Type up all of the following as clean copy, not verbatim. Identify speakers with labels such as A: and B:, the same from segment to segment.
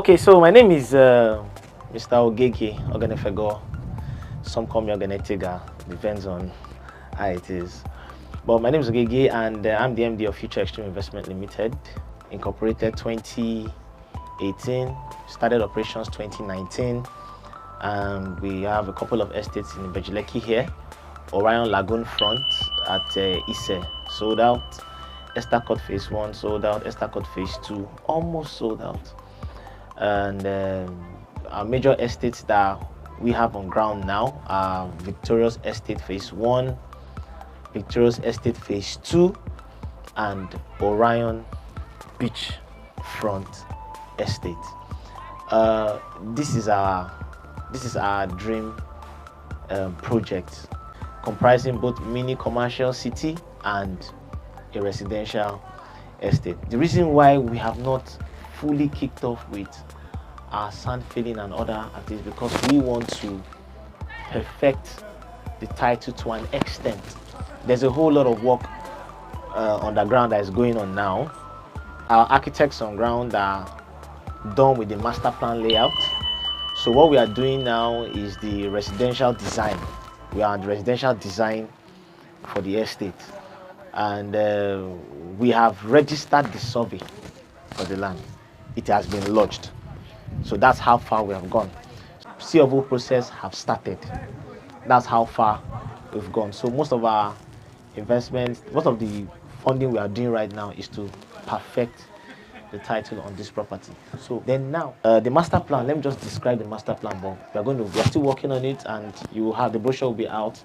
A: Okay, so my name is Mr. Ogege Oganefego. Some call me Oganetiga, depends on how it is. But my name is Ogege, and I'm the MD of Future Xtreme Investment Limited, incorporated 2018, started operations 2019, and we have a couple of estates in Bejileki here, Orion Lagoon Front at Ise, sold out. Estacot Phase 1 sold out, Estacot Phase 2 almost sold out. And our major estates that we have on ground now are Victorious Estate Phase 1, Victorious Estate Phase 2, and Orion Beach Front Estate. This is our dream project, comprising both mini commercial city and a residential estate. The reason why we have not fully kicked off with our sand filling and other activities because we want to perfect the title to an extent. There's a whole lot of work underground that is going on now. Our architects on ground are done with the master plan layout. So what we are doing now is the residential design. We are on the residential design for the estate, and we have registered the survey for the land. It has been lodged. So that's how far we have gone. CFO process have started. That's how far we've gone. So most of our investments, most of the funding we are doing right now is to perfect the title on this property. So then now, the master plan, let me just describe the master plan, but we are still working on it, and you will have, the brochure will be out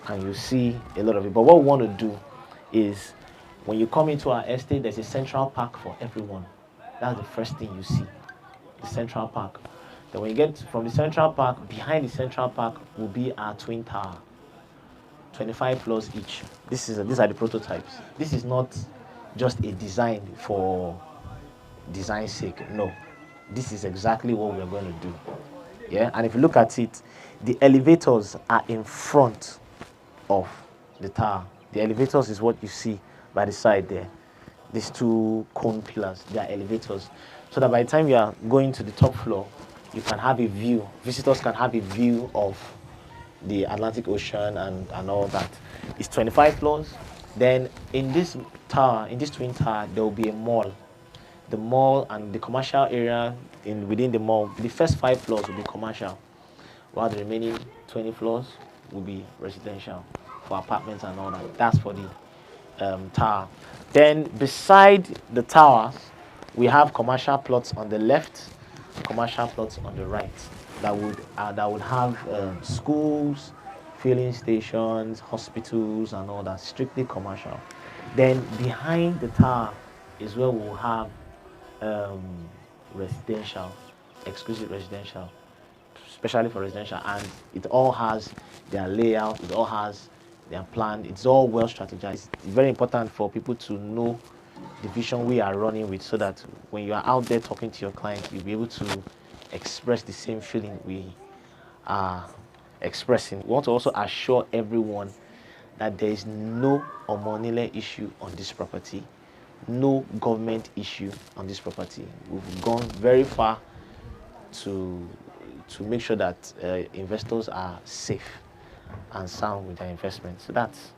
A: and you see a lot of it. But what we want to do is, when you come into our estate, there's a central park for everyone. That's the first thing you see, the central park. Then when you get from the central park, behind the central park will be our twin tower, 25 floors each. These are the prototypes. This is not just a design for design's sake. No, this is exactly what we're going to do. Yeah, and if you look at it, the elevators are in front of the tower. The elevators is what you see by the side there. These two cone pillars, they are elevators, so that by the time you are going to the top floor, you can have a view. Visitors can have a view of the Atlantic Ocean and all that. It's 25 floors. Then in this tower, in this twin tower, there will be a mall. The mall and the commercial area within the mall, the first 5 floors will be commercial, while the remaining 20 floors will be residential for apartments and all that. That's for the tower. Then beside the towers, we have commercial plots on the left, commercial plots on the right that would have schools, filling stations, hospitals, and all that. Strictly commercial. Then behind the tower is where we'll have residential, exclusive residential, especially for residential, and it all has their layout, it all has their plan, it's all well strategized. It's very important for people to know the vision we are running with, so that when you are out there talking to your client, you'll be able to express the same feeling we are expressing. We want to also assure everyone that there is no Omonile issue on this property, no government issue on this property. We've gone very far to make sure that investors are safe and sound with their investment. So that's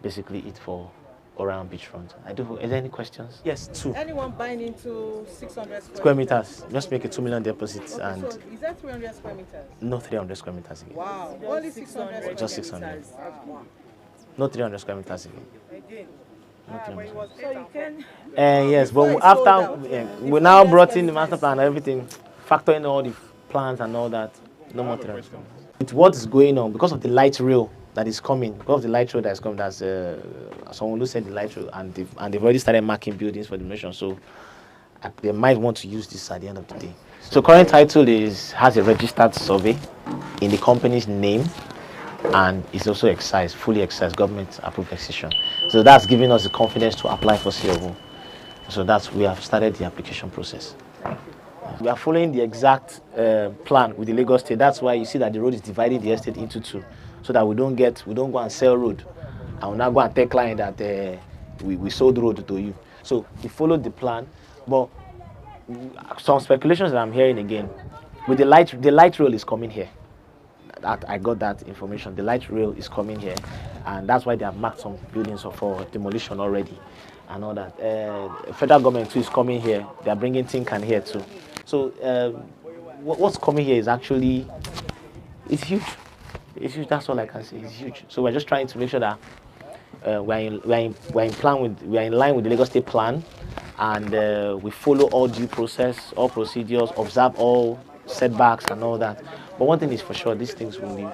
A: basically it for Orion Beachfront. Is there any questions? Yes, 2.
B: Anyone buying into 600
A: square meters, just make a 2 million deposit.
B: Okay,
A: and
B: so is that 300 square meters?
A: No, 300 square meters again.
B: Wow, only 600.
A: Just 600.
B: Wow.
A: No 300 square meters again.
B: So you can.
A: Yes, but after we now brought in the master plan and everything, factor in all the plans and all that, no more 300 square meters. With what is going on, because of the light rail that is coming, because of the light rail that is coming, that's someone who said the light rail, and they've already started marking buildings for the mission, so they might want to use this at the end of the day. So current title has a registered survey in the company's name, and it's also excised, fully excised, government approved excision. So that's giving us the confidence to apply for CFO. So we have started the application process. We are following the exact plan with the Lagos State. That's why you see that the road is dividing the estate into 2, so that we don't go and sell road. I will not go and tell client that we sold road to you. So we followed the plan, but some speculations that I'm hearing again, with the light rail is coming here. That I got that information. The light rail is coming here, and that's why they have marked some buildings for demolition already, and all that. Federal government too is coming here. They are bringing Tinkan here too. So what's coming here is actually, it's huge. It's huge. That's all I can say. It's huge. So we're just trying to make sure that we are in line with the Lagos State plan, and we follow all due process, all procedures, observe all setbacks and all that. But one thing is for sure, these things will leave.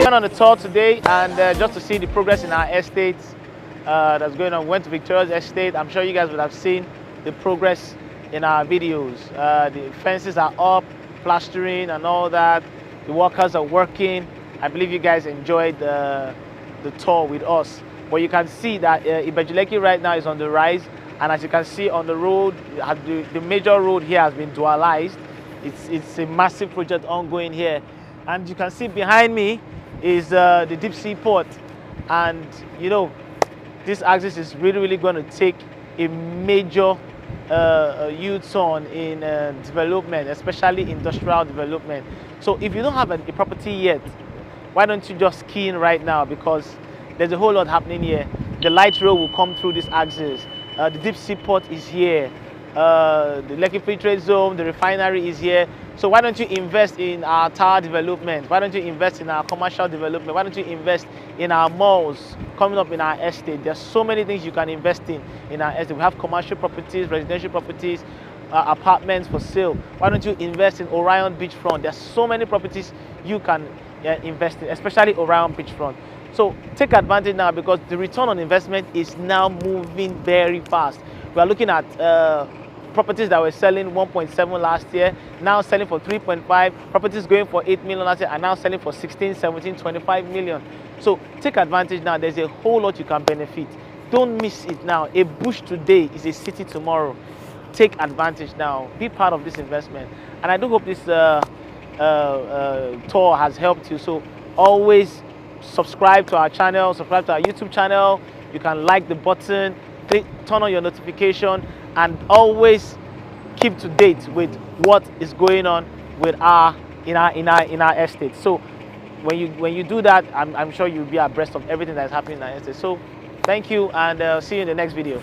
A: On the tour today, and just to see the progress in our estates that's going on. Went to Victoria's estate. I'm sure you guys would have seen the progress in our videos. The fences are up, plastering and all that. The workers are working. I believe you guys enjoyed the tour with us. But you can see that Ibejuleki right now is on the rise, and as you can see on the road, the major road here has been dualized. It's a massive project ongoing here, and you can see behind me is the deep sea port, and you know, this axis is really going to take a major U-turn in development, especially industrial development. So if you don't have a property yet, why don't you just key in right now, because there's a whole lot happening here. The light rail will come through this axis. The deep sea port is here. The Lekki Free Trade Zone, the refinery is here. So why don't you invest in our tower development? Why don't you invest in our commercial development? Why don't you invest in our malls coming up in our estate? There's so many things you can invest in our estate. We have commercial properties, residential properties, apartments for sale. Why don't you invest in Orion Beachfront? There's so many properties you can invest in, especially Orion Beachfront. So take advantage now, because the return on investment is now moving very fast. We are looking at properties that were selling 1.7 last year, now selling for 3.5. Properties going for 8 million last year are now selling for 16, 17, 25 million. So take advantage now. There's a whole lot you can benefit. Don't miss it now. A bush today is a city tomorrow. Take advantage now. Be part of this investment. And I do hope this tour has helped you. So always subscribe to our channel, subscribe to our YouTube channel. You can like the button, turn on your notification, and always keep to date with what is going on with in our estate. So when you do that, I'm sure you'll be abreast of everything that's happening in our estate. So thank you, and see you in the next video.